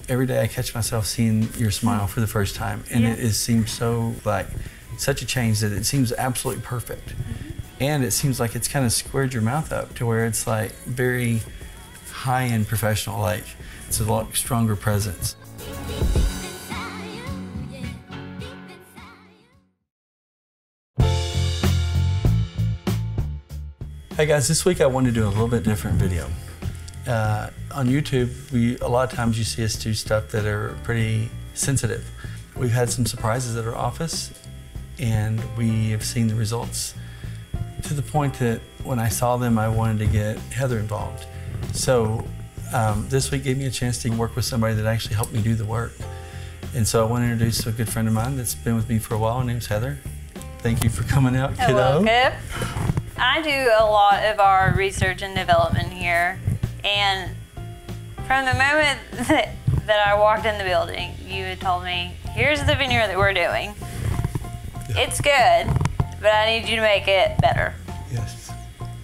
every day I catch myself seeing your smile for the first time, and it seems so like such a change that it seems absolutely perfect. And it seems like it's kind of squared your mouth up to where it's like very high-end professional, like it's a lot stronger presence. Hey guys, this week I wanted to do a little bit different video. On YouTube, a lot of times you see us do stuff that are pretty sensitive. We've had some surprises at our office, and we have seen the results to the point that when I saw them, I wanted to get Heather involved. So this week gave me a chance to work with somebody that actually helped me do the work. And so I want to introduce a good friend of mine that's been with me for a while. Her name's Heather. Thank you for coming out, kiddo. Hello, I do a lot of our research and development here, and from the moment that I walked in the building, you had told me, here's the veneer that we're doing. It's good, but I need you to make it better. Yes.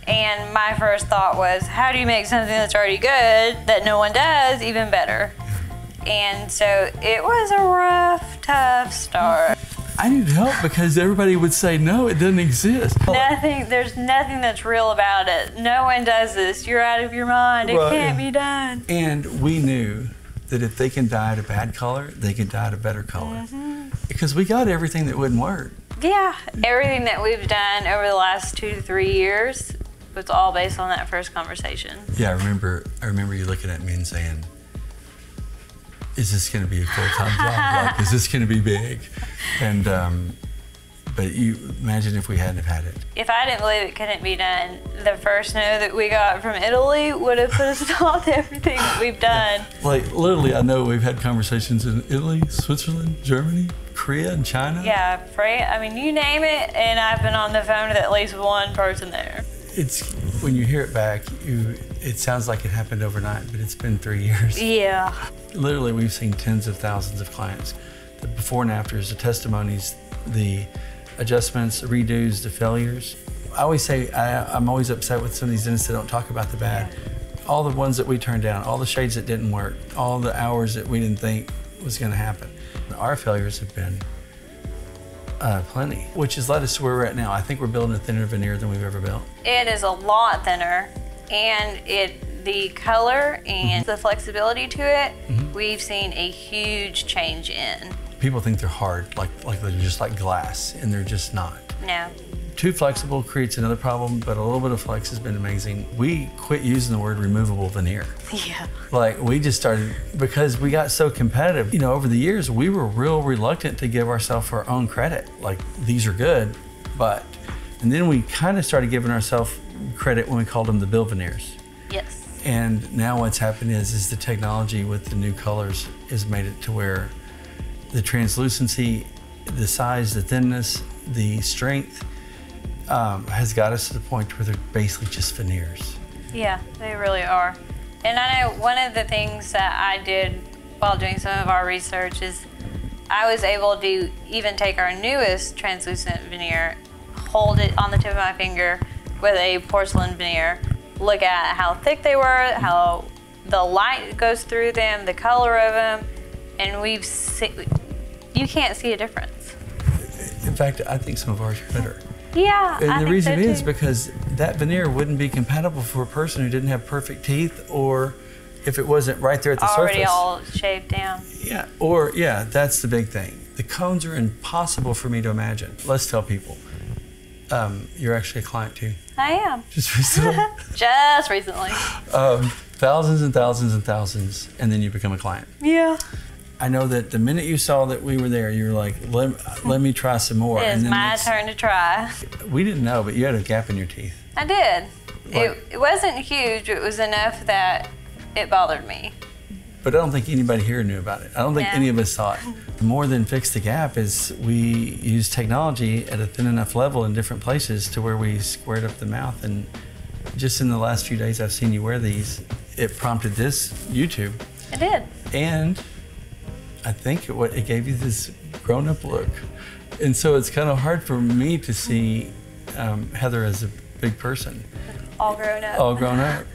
And my first thought was, how do you make something that's already good, that no one does, even better? And so it was a rough, tough start. I needed help because everybody would say, no, it doesn't exist. There's nothing that's real about it. No one does this. You're out of your mind. It can't be done. And we knew that if they can dye it a bad color, they can dye it a better color. Because we got everything that wouldn't work. Yeah, everything that we've done over the last 2 to 3 years was all based on that first conversation. Yeah, I remember you looking at me and saying, is this going to be a full-time job? Like, is this going to be big? And but you imagine if we hadn't have had it. If I didn't believe it couldn't be done, the first no that we got from Italy would have put a stop to everything that we've done. Like literally, I know we've had conversations in Italy, Switzerland, Germany, Korea, and China. Yeah, France. I mean, you name it, and I've been on the phone with at least one person there. It's when you hear it back, it sounds like it happened overnight, but it's been 3 years. Yeah. Literally, we've seen tens of thousands of clients. The before and afters, the testimonies, the adjustments, the redos, the failures. I always say I'm always upset with some of these dentists that don't talk about the bad. All the ones that we turned down, all the shades that didn't work, all the hours that we didn't think was going to happen. Our failures have been plenty, which has led us to where we're at now. I think we're building a thinner veneer than we've ever built. It is a lot thinner, and the color and the flexibility to it, we've seen a huge change in. People think they're hard, like they're just like glass, and they're just not. No. Too flexible creates another problem, but a little bit of flex has been amazing. We quit using the word removable veneer. Yeah. Like we just started, because we got so competitive. You know, over the years, we were real reluctant to give ourselves our own credit. Like, these are good, but, and then we kind of started giving ourselves credit when we called them the bill veneers. Yes. And now what's happened is the technology with the new colors has made it to where the translucency, the size, the thinness, the strength has got us to the point where they're basically just veneers. Yeah, they really are. And I know one of the things that I did while doing some of our research is I was able to even take our newest translucent veneer, hold it on the tip of my finger with a porcelain veneer, look at how thick they were, how the light goes through them, the color of them, and you can't see a difference. In fact, I think some of ours are better. Yeah, and the reason is because that veneer wouldn't be compatible for a person who didn't have perfect teeth, or if it wasn't right there at the surface. Already all shaved down. Yeah, or yeah, that's the big thing. The cones are impossible for me to imagine. Let's tell people, you're actually a client too. I am. Just recently. Just recently. Thousands and thousands and thousands, and then you become a client. Yeah. I know that the minute you saw that we were there, you were like, let me try some more. It is my turn to try. We didn't know, but you had a gap in your teeth. I did. It wasn't huge. It was enough that it bothered me. But I don't think anybody here knew about it. I don't think any of us saw it. More than fix the gap is we use technology at a thin enough level in different places to where we squared up the mouth. And just in the last few days I've seen you wear these, it prompted this YouTube. It did. And I think it gave you this grown-up look. And so it's kind of hard for me to see Heather as a big person. All grown up. All grown up.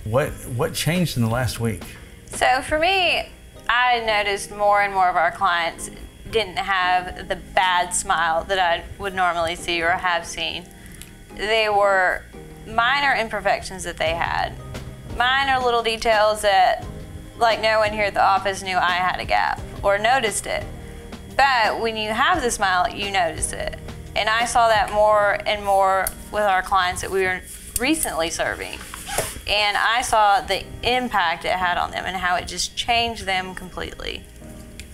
What changed in the last week? So for me, I noticed more and more of our clients didn't have the bad smile that I would normally see or have seen. They were minor imperfections that they had, minor little details that, like, no one here at the office knew I had a gap or noticed it. But when you have the smile, you notice it. And I saw that more and more with our clients that we were recently serving. And I saw the impact it had on them and how it just changed them completely.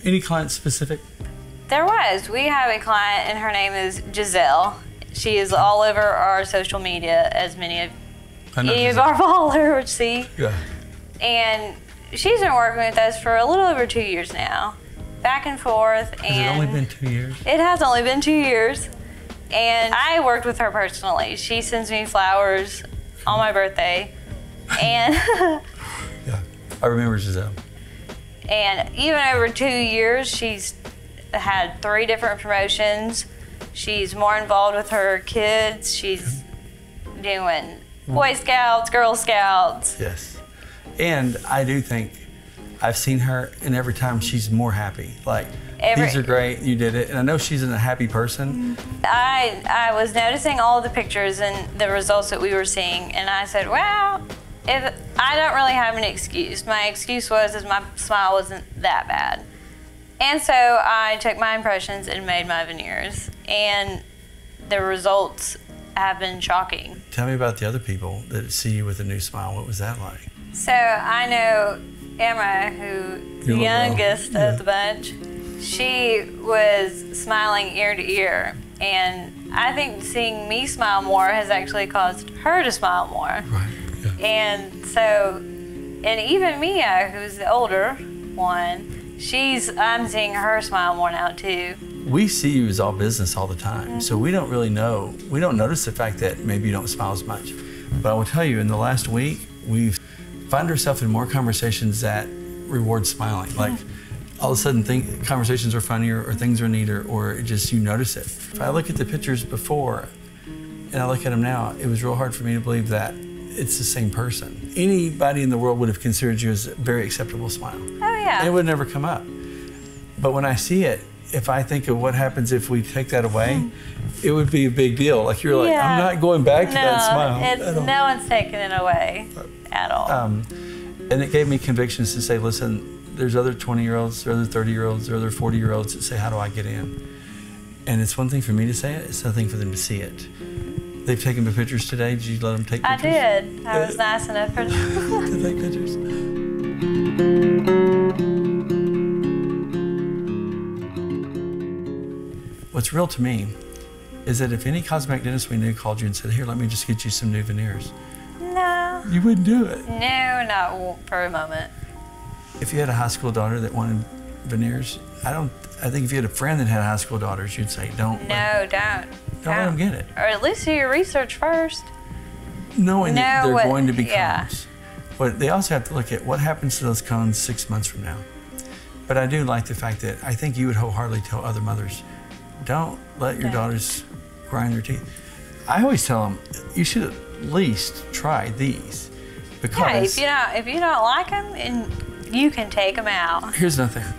Any client specific? There was. We have a client, and her name is Giselle. She is all over our social media, as many of our followers see. Yeah. And she's been working with us for a little over 2 years now, back and forth. Has it only been 2 years? It has only been 2 years. And I worked with her personally. She sends me flowers on my birthday. And yeah, I remember Giselle. And even over 2 years, she's had 3 different promotions. She's more involved with her kids. She's doing Boy Scouts, Girl Scouts. Yes. And I do think I've seen her, and every time she's more happy. Like, these are great, you did it. And I know she's a happy person. I was noticing all of the pictures and the results that we were seeing, and I said, well, if I don't really have an excuse. My excuse was my smile wasn't that bad. And so I took my impressions and made my veneers. And the results have been shocking. Tell me about the other people that see you with a new smile. What was that like? So I know Emma, who's the youngest of the bunch. She was smiling ear to ear. And I think seeing me smile more has actually caused her to smile more. Right. Yeah. And so, and even Mia, who's the older one, I'm seeing her smile more now too. We see you as all business all the time, so we don't really know, we don't notice the fact that maybe you don't smile as much. But I will tell you, in the last week, we've found ourselves in more conversations that reward smiling. Like, all of a sudden conversations are funnier or things are neater, or just you notice it. If I look at the pictures before and I look at them now, it was real hard for me to believe that it's the same person. Anybody in the world would have considered you as a very acceptable smile. Oh yeah. And it would never come up. But when I see it, if I think of what happens if we take that away, it would be a big deal. Like, you're like, I'm not going back to that smile. No one's taking it away at all. And it gave me convictions to say, listen, there's other 20-year-olds, there are other 30-year-olds, there are other 40-year-olds that say, how do I get in? And it's one thing for me to say it, it's another thing for them to see it. They've taken the pictures today. Did you let them take pictures? I did. I was nice enough for them to take pictures. What's real to me is that if any cosmetic dentist we knew called you and said, here, let me just get you some new veneers. No. You wouldn't do it. No, not for a moment. If you had a high school daughter that wanted veneers, I think if you had a friend that had high school daughters, you'd say, don't. No, don't. Don't let them get it. Or at least do your research first. Knowing that they're going to be cones. But they also have to look at what happens to those cones 6 months from now. But I do like the fact that I think you would wholeheartedly tell other mothers, don't let your daughters grind their teeth. I always tell them, you should at least try these. Because if you don't like them, and you can take them out. Here's another thing.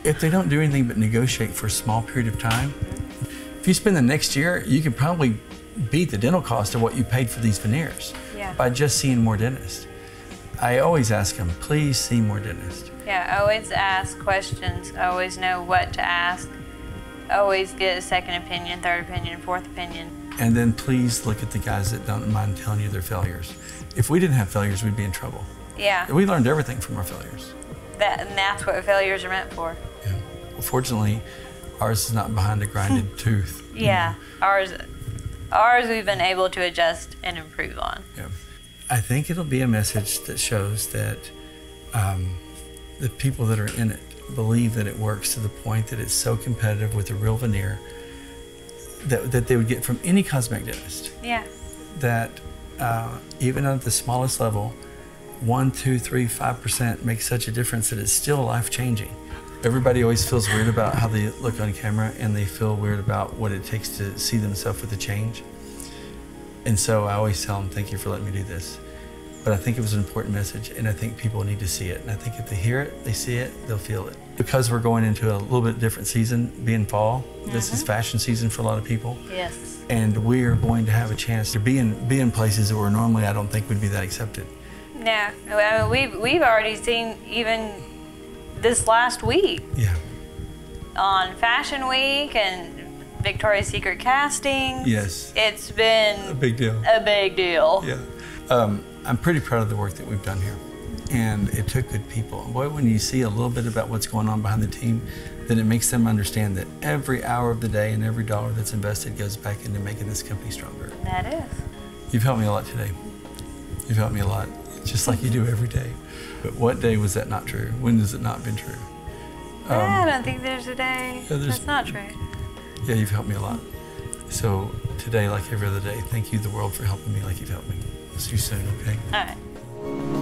If they don't do anything but negotiate for a small period of time, if you spend the next year, you can probably beat the dental cost of what you paid for these veneers by just seeing more dentists. I always ask them, please see more dentists. Yeah, always ask questions, always know what to ask, always get a second opinion, third opinion, fourth opinion. And then please look at the guys that don't mind telling you their failures. If we didn't have failures, we'd be in trouble. Yeah. We learned everything from our failures. And that's what failures are meant for. Yeah. Well, fortunately, ours is not behind a grinded tooth. Yeah, ours we've been able to adjust and improve on. Yeah. I think it'll be a message that shows that the people that are in it believe that it works to the point that it's so competitive with a real veneer that they would get from any cosmetic dentist. Yeah. That even at the smallest level, 1, 2, 3, 5% makes such a difference that it's still life-changing. Everybody always feels weird about how they look on camera, and they feel weird about what it takes to see themselves with a change. And so I always tell them, thank you for letting me do this. But I think it was an important message, and I think people need to see it. And I think if they hear it, they see it, they'll feel it. Because we're going into a little bit different season, being fall, this is fashion season for a lot of people. Yes. And we are going to have a chance to be in places where normally I don't think would be that accepted. No, I mean, we've already seen even this last week Yeah. on Fashion Week and Victoria's Secret casting. Yes. It's been A big deal. a big deal. Yeah. I'm pretty proud of the work that we've done here. And it took good people. Boy, when you see a little bit about what's going on behind the team, then it makes them understand that every hour of the day and every dollar that's invested goes back into making this company stronger. That is. You've helped me a lot today. You've helped me a lot, just like you do every day. But what day was that not true? When has it not been true? I don't think there's a day that's not true. Yeah, you've helped me a lot. So today, like every other day, thank you, the world, for helping me like you've helped me. See you soon, okay? All right.